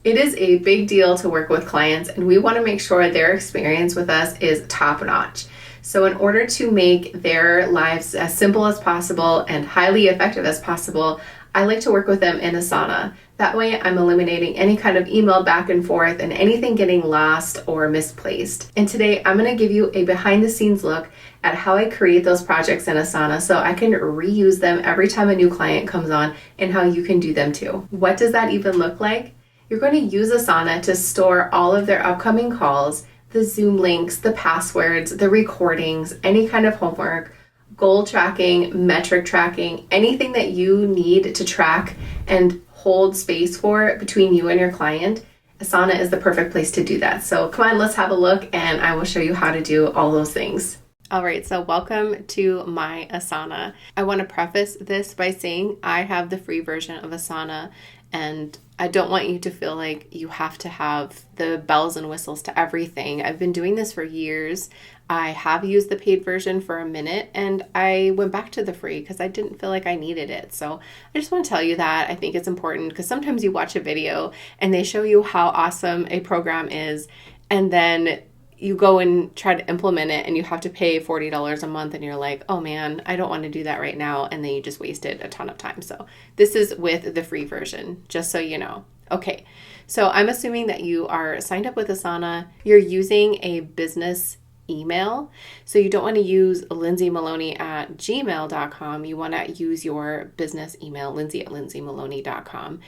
It is a big deal to work with clients, and we want to make sure their experience with us is top notch. So in order to make their lives as simple as possible and highly effective as possible, I like to work with them in Asana. That way I'm eliminating any kind of email back and forth and anything getting lost or misplaced. And today I'm going to give you a behind the scenes look at how I create those projects in Asana so I can reuse them every time a new client comes on, and how you can do them too. What does that even look like? You're going to use Asana to store all of their upcoming calls, the Zoom links, the passwords, the recordings, any kind of homework, goal tracking, metric tracking, anything that you need to track and hold space for between you and your client. Asana is the perfect place to do that. So come on, let's have a look and I will show you how to do all those things. All right, so welcome to my Asana. I want to preface this by saying I have the free version of Asana, and I don't want you to feel like you have to have the bells and whistles to everything. I've been doing this for years. I have used the paid version for a minute, and I went back to the free because I didn't feel like I needed it. So I just want to tell you that. I think it's important because sometimes you watch a video and they show you how awesome a program is, and then you go and try to implement it and you have to pay $40 a month and you're like, oh man, I don't want to do that right now. And then you just wasted a ton of time. So this is with the free version, just so you know. Okay, so I'm assuming that you are signed up with Asana. You're using a business email. So you don't want to use lindsaymaloney@gmail.com. You want to use your business email, lindsay@lindsaymaloney.com.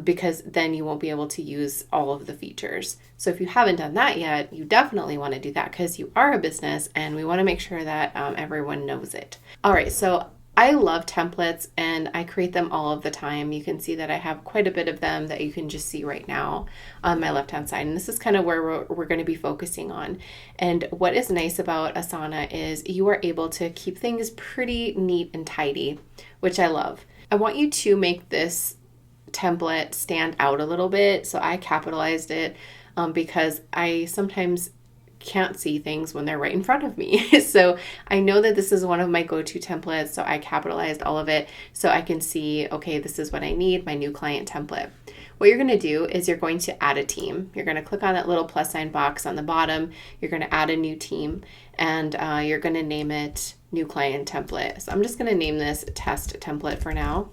Because then you won't be able to use all of the features. So if you haven't done that yet, you definitely want to do that because you are a business and we want to make sure that everyone knows it. All right, so I love templates and I create them all of the time. You can see that I have quite a bit of them that you can just see right now on my left-hand side. And this is kind of where we're going to be focusing on. And what is nice about Asana is you are able to keep things pretty neat and tidy, which I love. I want you to make this template stand out a little bit. So I capitalized it because I sometimes can't see things when they're right in front of me. So I know that this is one of my go-to templates. So I capitalized all of it so I can see, okay, this is what I need, my new client template. What you're going to do is you're going to add a team. You're going to click on that little plus sign box on the bottom. You're going to add a new team and you're going to name it new client template. So I'm just going to name this test template for now.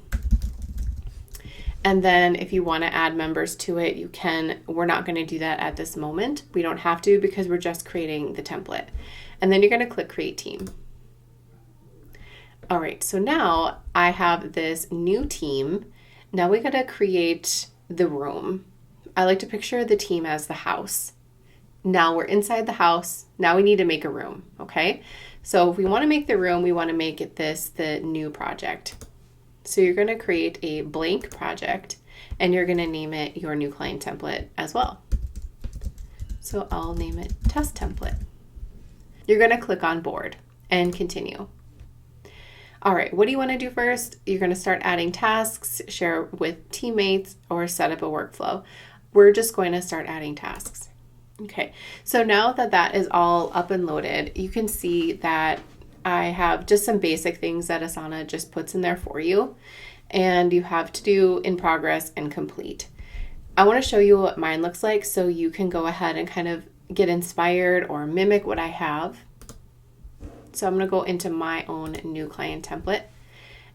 And then if you want to add members to it, you can. We're not going to do that at this moment. We don't have to because we're just creating the template. And then you're going to click Create Team. All right, so now I have this new team. Now we got to create the room. I like to picture the team as the house. Now we're inside the house. Now we need to make a room, okay? So if we want to make the room, we want to make it the new project. So you're going to create a blank project and you're going to name it your new client template as well. So I'll name it test template. You're going to click on board and continue. All right, what do you want to do first? You're going to start adding tasks, share with teammates, or set up a workflow. We're just going to start adding tasks. Okay, so now that that is all up and loaded, you can see that I have just some basic things that Asana just puts in there for you, and you have to do in progress and complete. I want to show you what mine looks like so you can go ahead and kind of get inspired or mimic what I have. So I'm going to go into my own new client template,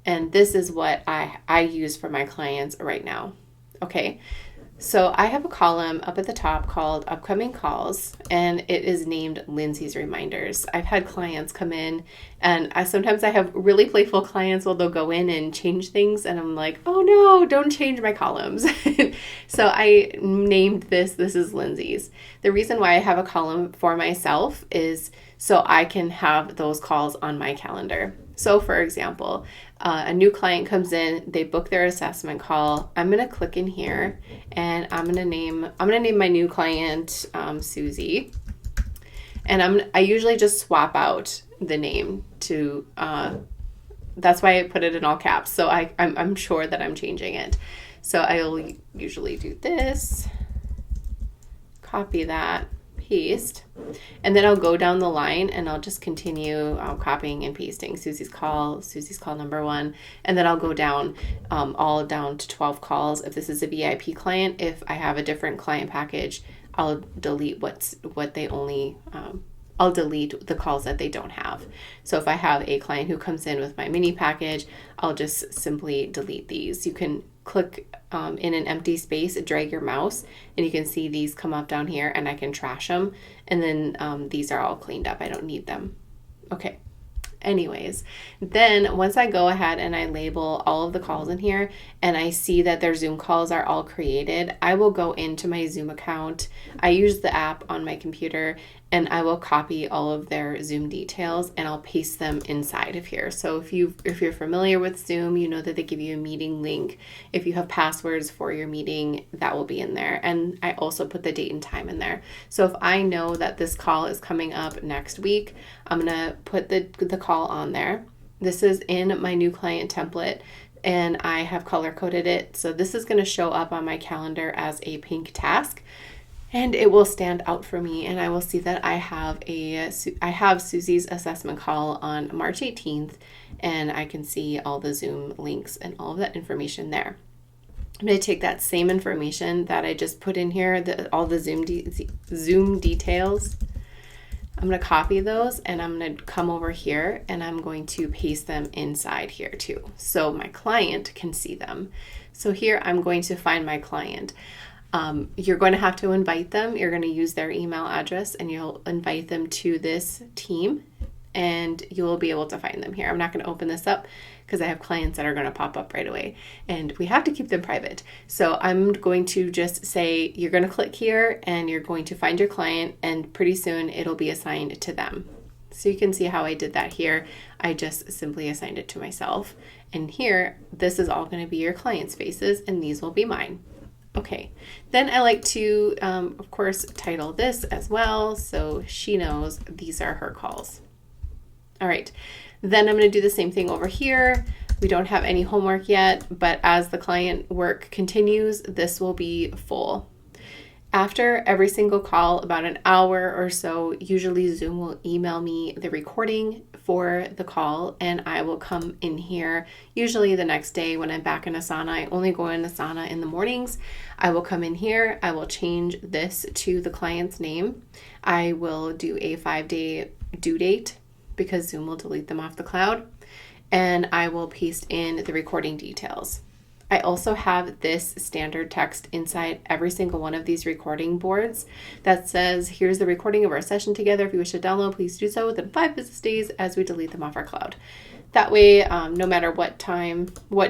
and this is what I use for my clients right now. Okay, so I have a column up at the top called Upcoming Calls, and it is named Lindsay's Reminders. I've had clients come in, and sometimes I have really playful clients where they'll go in and change things, and I'm like, oh no, don't change my columns. So I named this is Lindsay's. The reason why I have a column for myself is so I can have those calls on my calendar. So for example, a new client comes in, they book their assessment call. I'm going to click in here and I'm going to name my new client Susie. And I usually just swap out the name to that's why I put it in all caps. So I'm sure that I'm changing it. So I'll usually do this, copy that, paste, and then I'll go down the line and I'll just continue copying and pasting Susie's call number 1, and then I'll go down all down to 12 calls. If this is a VIP client, if I have a different client package, I'll delete I'll delete the calls that they don't have. So if I have a client who comes in with my mini package, I'll just simply delete these. You can click in an empty space, drag your mouse, and you can see these come up down here, and I can trash them. And then these are all cleaned up. I don't need them. Okay. Anyways, then once I go ahead and I label all of the calls in here and I see that their Zoom calls are all created, I will go into my Zoom account. I use the app on my computer, and I will copy all of their Zoom details and I'll paste them inside of here. So if you're familiar with Zoom, you know that they give you a meeting link. If you have passwords for your meeting, that will be in there. And I also put the date and time in there. So if I know that this call is coming up next week, I'm gonna put the call on there. This is in my new client template, and I have color coded it. So this is gonna show up on my calendar as a pink task. And it will stand out for me, and I will see that I have Susie's assessment call on March 18th, and I can see all the Zoom links and all of that information there. I'm going to take that same information that I just put in here, all the Zoom details. I'm going to copy those, and I'm going to come over here, and I'm going to paste them inside here too, so my client can see them. So here I'm going to find my client. You're going to have to invite them. You're going to use their email address, and you'll invite them to this team, and you'll be able to find them here. I'm not going to open this up because I have clients that are going to pop up right away, and we have to keep them private. So I'm going to just say, you're going to click here and you're going to find your client, and pretty soon it'll be assigned to them. So you can see how I did that here. I just simply assigned it to myself. And here, this is all going to be your client's faces, and these will be mine. Okay, then I like to, of course, title this as well, so she knows these are her calls. All right, then I'm going to do the same thing over here. We don't have any homework yet, but as the client work continues, this will be full. After every single call, about an hour or so, usually Zoom will email me the recording for the call, and I will come in here usually the next day when I'm back in Asana. I only go in Asana in the mornings. I will come in here. I will change this to the client's name. I will do a 5-day due date because Zoom will delete them off the cloud, and I will paste in the recording details. I also have this standard text inside every single one of these recording boards that says, here's the recording of our session together. If you wish to download, please do so within 5 business days as we delete them off our cloud. That way, no matter what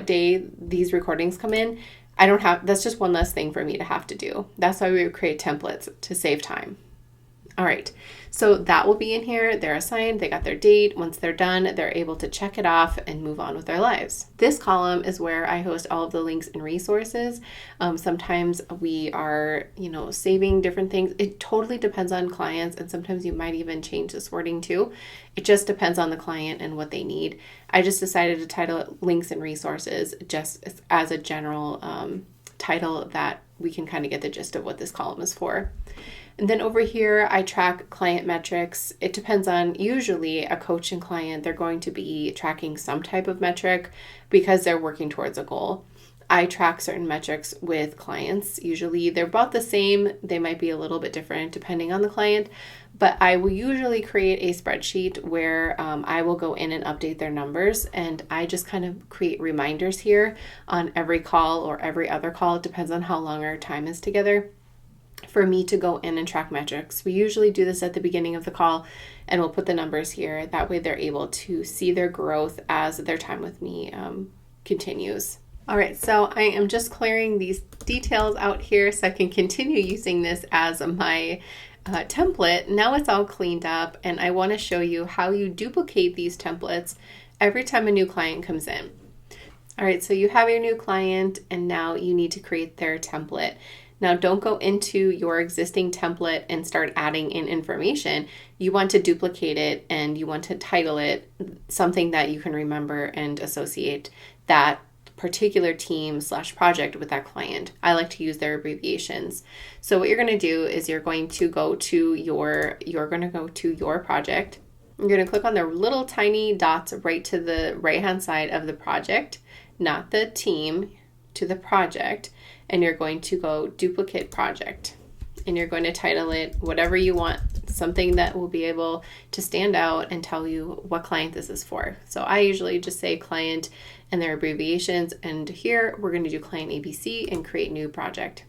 day these recordings come in, that's just one less thing for me to have to do. That's why we create templates, to save time. All right, so that will be in here. They're assigned, they got their date. Once they're done, they're able to check it off and move on with their lives. This column is where I host all of the links and resources. Sometimes we are, saving different things. It totally depends on clients, and sometimes you might even change this wording too. It just depends on the client and what they need. I just decided to title it links and resources just as a general title that we can kind of get the gist of what this column is for. And then over here, I track client metrics. It depends on, usually a coach and client, they're going to be tracking some type of metric because they're working towards a goal. I track certain metrics with clients. Usually they're about the same. They might be a little bit different depending on the client, but I will usually create a spreadsheet where I will go in and update their numbers, and I just kind of create reminders here on every call or every other call. It depends on how long our time is together, for me to go in and track metrics. We usually do this at the beginning of the call, and we'll put the numbers here. That way they're able to see their growth as their time with me continues. All right, so I am just clearing these details out here so I can continue using this as my template. Now it's all cleaned up, and I want to show you how you duplicate these templates every time a new client comes in. All right, so you have your new client, and now you need to create their template. Now, don't go into your existing template and start adding in information. You want to duplicate it, and you want to title it something that you can remember and associate that particular team / project with that client. I like to use their abbreviations. So what you're going to do is you're going to go to your project. You're going to click on the little tiny dots right to the right-hand side of the project, not the team, to the project. And you're going to go duplicate project. And you're going to title it whatever you want, something that will be able to stand out and tell you what client this is for. So I usually just say client and their abbreviations. And here we're going to do client ABC and create new project.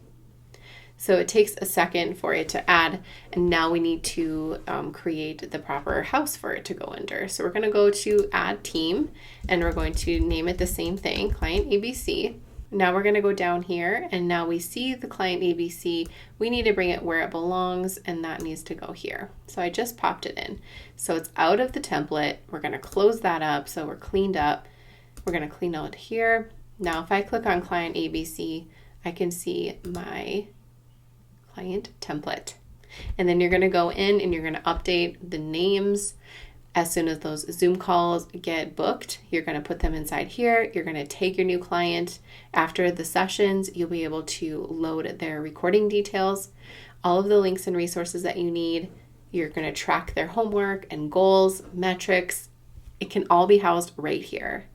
So it takes a second for it to add, and now we need to create the proper house for it to go under. So we're going to go to add team, and we're going to name it the same thing, client ABC. Now we're going to go down here, and now we see the client ABC. We need to bring it where it belongs, and that needs to go here. So I just popped it in. So it's out of the template. We're going to close that up so we're cleaned up. We're going to clean out here. Now if I click on client ABC, I can see my client template. And then you're going to go in and you're going to update the names. As soon as those Zoom calls get booked, you're going to put them inside here. You're going to take your new client. After the sessions, you'll be able to load their recording details, all of the links and resources that you need. You're going to track their homework and goals, metrics. It can all be housed right here.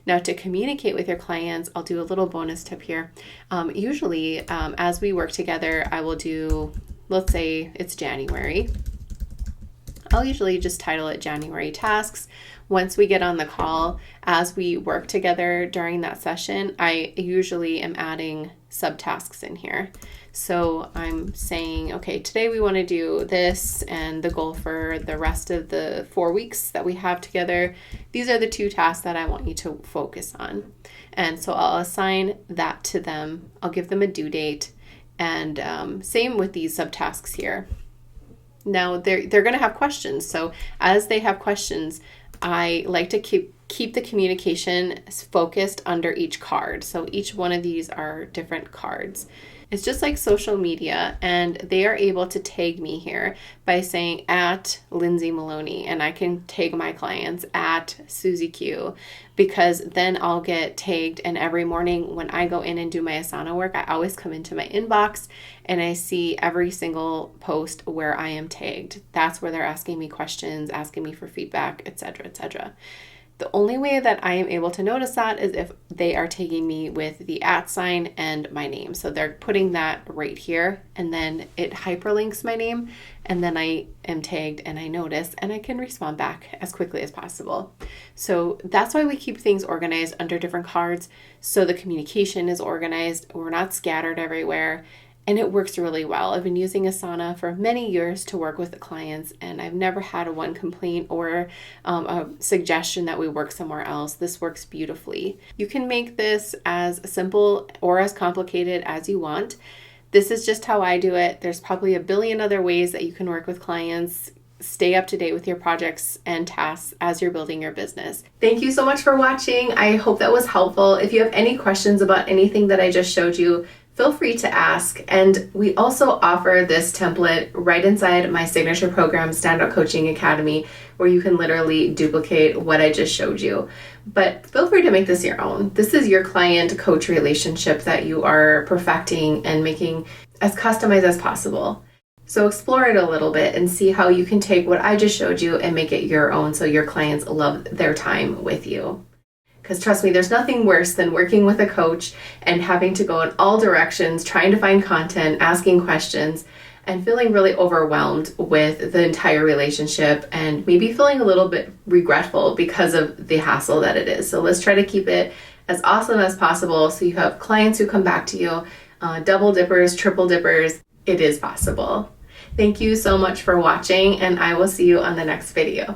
Now, to communicate with your clients, I'll do a little bonus tip here. Usually, as we work together, I will do, let's say it's January. I'll usually just title it January tasks. Once we get on the call, as we work together during that session, I usually am adding subtasks in here. So I'm saying, okay, today we want to do this, and the goal for the rest of the 4 weeks that we have together, these are the 2 tasks that I want you to focus on. And so I'll assign that to them. I'll give them a due date, and same with these subtasks here. Now they're going to have questions. So as they have questions, I like to keep the communication focused under each card. So each one of these are different cards. It's just like social media, and they are able to tag me here by saying at Lindsay Maloney, and I can tag my clients at Susie Q, because then I'll get tagged. And every morning when I go in and do my Asana work, I always come into my inbox and I see every single post where I am tagged. That's where they're asking me questions, asking me for feedback, etc., etc. The only way that I am able to notice that is if they are tagging me with the @ sign and my name. So they're putting that right here, and then it hyperlinks my name, and then I am tagged and I notice, and I can respond back as quickly as possible. So that's why we keep things organized under different cards, so the communication is organized, we're not scattered everywhere. And it works really well. I've been using Asana for many years to work with the clients, and I've never had one complaint or a suggestion that we work somewhere else. This works beautifully. You can make this as simple or as complicated as you want. This is just how I do it. There's probably a billion other ways that you can work with clients. Stay up to date with your projects and tasks as you're building your business. Thank you so much for watching. I hope that was helpful. If you have any questions about anything that I just showed you, feel free to ask. And we also offer this template right inside my signature program, Standout Coaching Academy, where you can literally duplicate what I just showed you. But feel free to make this your own. This is your client-coach relationship that you are perfecting and making as customized as possible. So explore it a little bit and see how you can take what I just showed you and make it your own so your clients love their time with you. Because trust me, there's nothing worse than working with a coach and having to go in all directions, trying to find content, asking questions, and feeling really overwhelmed with the entire relationship, and maybe feeling a little bit regretful because of the hassle that it is. So let's try to keep it as awesome as possible so you have clients who come back to you, double dippers, triple dippers. It is possible. Thank you so much for watching, and I will see you on the next video.